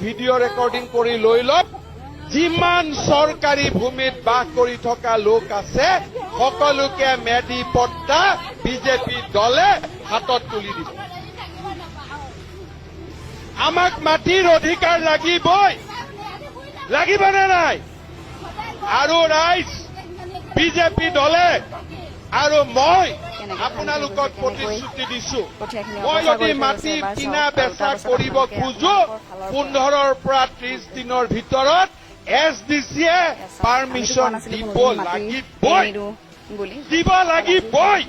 Video' recording কৰি লৈ লওক যিমান চৰকাৰী ভূমিত বাস কৰি থকা লোক আছে সকলোকে মেডি পট্টা বিজেপি দলে হাতত তুলি দিব আমাক মাটিৰ অধিকাৰ লাগিবই লাগিবনে নাই আৰু ৰাইজ বিজেপি দলে আৰু মই আপোনালোকক প্ৰতিশ্ৰুতি দিছো মই যদি মাটি কিনা বেচা কৰিব খোজো 15ৰ পৰা 30 দিনৰ ভিতৰত এছডিচিয়ে পাৰমিশন দিব লাগিবই দিব লাগিবই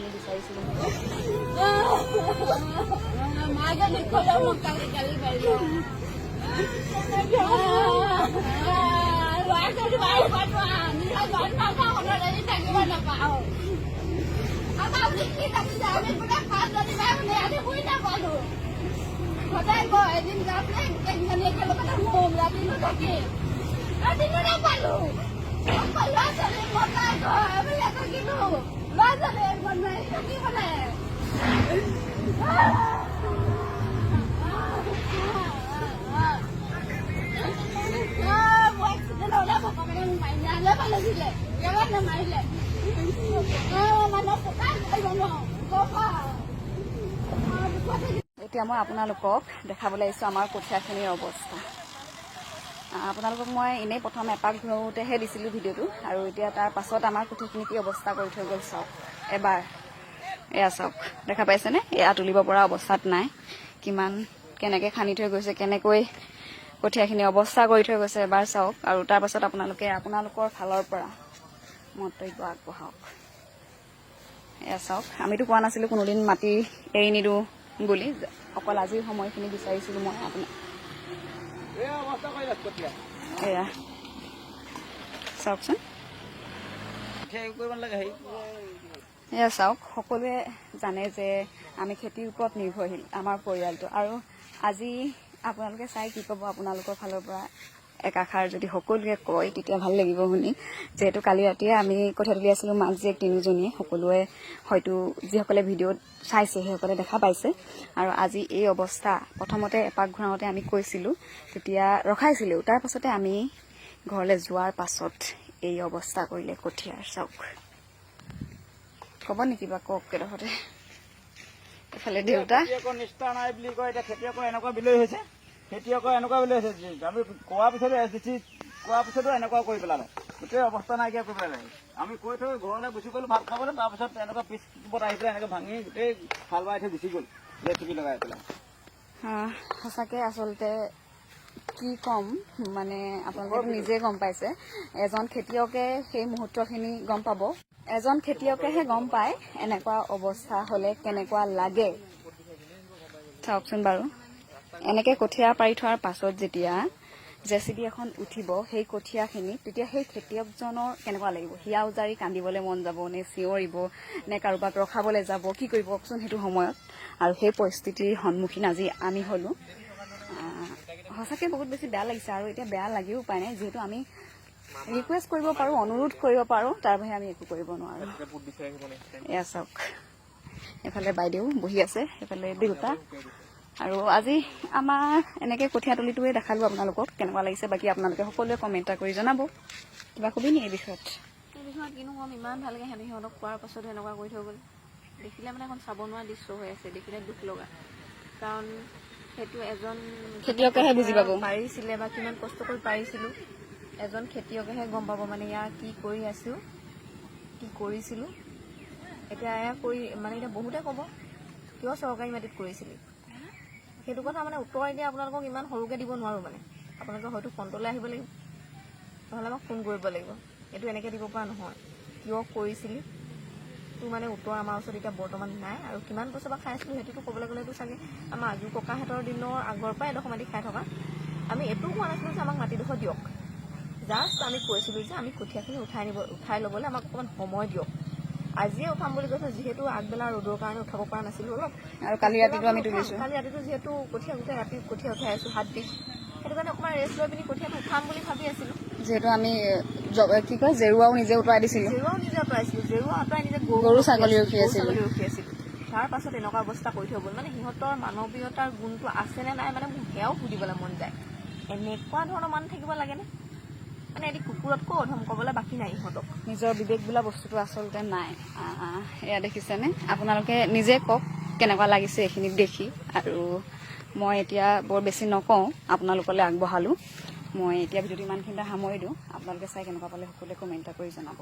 এতিয়া মই আপোনালোকক দেখাবলৈ আহিছোঁ আমাৰ কঠীয়াখিনিৰ অৱস্থা আপোনালোকক মই এনেই প্ৰথম এপাক ঘূৰোঁতেহে দিছিলোঁ ভিডিঅ'টো আৰু এতিয়া তাৰ পাছত আমাৰ কঠীয়াখিনি কি অৱস্থা কৰি থৈ গ'ল চাওক এবাৰ এয়া চাওক দেখা পাইছেনে এয়া তুলিব পৰা অৱস্থাত নাই কিমান কেনেকৈ খান্দি থৈ গৈছে কেনেকৈ কঠীয়াখিনি অৱস্থা কৰি থৈ গৈছে এবাৰ চাওক আৰু তাৰ পাছত আপোনালোকে আপোনালোকৰ ফালৰ পৰা মন্তব্য আগবঢ়াওক এয়া চাওক আমিতো কোৱা নাছিলোঁ কোনোদিন মাটি এৰি নিদিওঁ বুলি অকল আজিৰ সময়খিনি বিচাৰিছিলোঁ মই আপোনাক এয়া চাওকচোন এয়া চাওক সকলোৱে জানে যে আমি খেতিৰ ওপৰত নিৰ্ভৰশীল আমাৰ পৰিয়ালটো আৰু আজি আপোনালোকে চাই কি ক'ব আপোনালোকৰ ফালৰ পৰা একাষাৰ যদি সকলোৱে কয় তেতিয়া ভাল লাগিব শুনি যিহেতু কালি ৰাতিয়ে আমি কঠীয়া তুলি আছিলোঁ মাক জীয়েক তিনিজনীয়ে সকলোৱে হয়তো যিসকলে ভিডিঅ'ত চাইছে সেইসকলে দেখা পাইছে আৰু আজি এই অৱস্থা প্ৰথমতে এপাক ঘূৰাওঁতে আমি কৈছিলোঁ তেতিয়া ৰখাইছিলোঁ তাৰ পাছতে আমি ঘৰলৈ যোৱাৰ পাছত এই অৱস্থা কৰিলে কঠীয়াৰ চাওক ক'ব নেকি বা কওক কেইডোখৰতে এফালে দেউতা নিষ্ঠা নাই বুলি কয় এতিয়া খেতিয়কৰ এনেকুৱা বিলৈ হৈছে খেতিয়কৰ এনেকুৱা বিলৈ হৈছে আমি কোৱাৰ পিছতো এছডিচি কোৱাৰ পিছতো এনেকুৱা কৰি পেলালে গোটেই অৱস্থা নাইকিয়া কৰি পেলালে আমি কৈ থৈ ঘৰলৈ গুচি গ'লো ভাত খাবলৈ তাৰপিছত এনেকুৱা পিছত আহি পেলাই এনেকৈ ভাঙি গোটেই হাল বাই থৈ গুচি গ'ল লেটুকি লগাই পেলাই সঁচাকৈ আচলতে কি ক'ম মানে আপোনালোকে নিজে গম পাইছে এজন খেতিয়কে সেই মুহূৰ্তখিনি গম পাব এজন খেতিয়কেহে গম পায় এনেকুৱা অৱস্থা হ'লে কেনেকুৱা লাগে চাওকচোন বাৰু এনেকৈ কঠীয়া পাৰি থোৱাৰ পাছত যেতিয়া জেচিবি এখন উঠিব সেই কঠীয়াখিনি তেতিয়া সেই খেতিয়কজনৰ কেনেকুৱা লাগিব হিয়া উজাৰি কান্দিবলৈ মন যাব নে চিঞৰিব নে কাৰোবাক ৰখাবলৈ যাব কি কৰিব কওকচোন সেইটো সময়ত আৰু সেই পৰিস্থিতিৰ সন্মুখীন আজি আমি হ'লোঁ সঁচাকৈ বহুত বেছি বেয়া লাগিছে আৰু এতিয়া বেয়া লাগিও উপায় নাই যিহেতু আমি ৰিকুৱেষ্ট কৰিব পাৰোঁ অনুৰোধ কৰিব পাৰোঁ তাৰ বাহিৰে আমি একো কৰিব নোৱাৰোঁ এয়া চাওক এফালে বাইদেউ বহি আছে সেইফালে দেউতা আৰু আজি আমাৰ এনেকৈ কঠীয়া তুলিটোৱে দেখালোঁ আপোনালোকক কেনেকুৱা লাগিছে বাকী আপোনালোকে সকলোৱে কমেণ্ট এটা কৰি জনাব কিবা কবি নি এই বিষয়ত কিনো ক'ম ইমান ভালকৈ সিহঁতক কোৱাৰ পাছত এনেকুৱা কৰি থৈ গ'ল দেখিলে মানে এখন চাব নোৱাৰা দৃশ্য হৈ আছে দেখিলে দুখ লগা কাৰণ সেইটো এজন খেতিয়কেহে বুজি পাব পাৰিছিলে বা কিমান কষ্ট কৰি পাৰিছিলোঁ এজন খেতিয়কেহে গম পাব মানে ইয়াৰ কি কৰি আছোঁ কি কৰিছিলোঁ এতিয়া এয়া কৰি মানে এতিয়া বহুতে ক'ব কিয় চৰকাৰী মাটিত কৰিছিলি সেইটো কথা মানে উত্তৰ এতিয়া আপোনালোকক ইমান সৰুকৈ দিব নোৱাৰোঁ মানে আপোনালোকে হয়তো ফোনটোলৈ আহিব লাগিব নহ'লে আমাক ফোন কৰিব লাগিব এইটো এনেকৈ দিব পৰা নহয় কিয় কৰিছিলি তোৰ মানে উত্তৰ আমাৰ ওচৰত এতিয়া বৰ্তমান নাই আৰু কিমান বছৰ পৰা খাই আছিলোঁ সেইটোতো ক'বলৈ গ'লেতো চাগে আমাৰ আজু ককাহঁতৰ দিনৰ আগৰ পৰাই এডোখৰ মাটি খাই থকা আমি এইটো কোৱা নাছিলোঁ যে আমাক মাটিডোখৰ দিয়ক জাষ্ট আমি কৈছিলোঁ যে আমি কঠীয়াখিনি উঠাই ল'বলৈ আমাক অকণমান সময় দিয়ক আজিয়ে উঠাম বুলি কৈছোঁ যিহেতু আগবেলা ৰ'দৰ কাৰণে উঠাব পৰা নাছিলোঁ অলপ আৰু কালি ৰাতিটো আমি তুলিছোঁ কালি ৰাতিটো যিহেতু কঠীয়া গোটেই ৰাতি কঠীয়া উঠাই আছোঁ হাত বিষ সেইটো কাৰণে অকণমান ৰেষ্ট লৈ পিনি কঠীয়াটো উঠাম বুলি ভাবি আছিলোঁ যিহেতু আমি কি কয় জেৰুৱাও নিজে উঠাই দিছিলোঁ জেৰুৱা আঁতৰাই নিজে গৰু ছাগলী ৰখি আছিলোঁ তাৰ পাছত এনেকুৱা অৱস্থা কৰি থৈ গ'ল মানে সিহঁতৰ মানৱীয়তাৰ গুণটো আছেনে নাই মানে মোক সেয়াও সুধিবলৈ মন যায় এনেকুৱা ধৰণৰ মানুহ থাকিব লাগেনে? মানে এটি কুকুৰতকৈ অধম ক'বলৈ বাকী নাই ইহঁতক। নিজৰ বিবেক বোলা বস্তুটো আচলতে নাই। এয়া দেখিছেনে? আপোনালোকে নিজে কওক কেনেকুৱা লাগিছে এইখিনিক দেখি। আৰু মই এতিয়া বৰ বেছি নকওঁ, আপোনালোকলৈ আগবঢ়ালোঁ। মই এতিয়া ভিডিঅ'টো ইমানখিনিতে সামৰি দিওঁ। আপোনালোকে চাই কেনেকুৱা পালে সকলোৱে কমেণ্ট কৰি জনাব।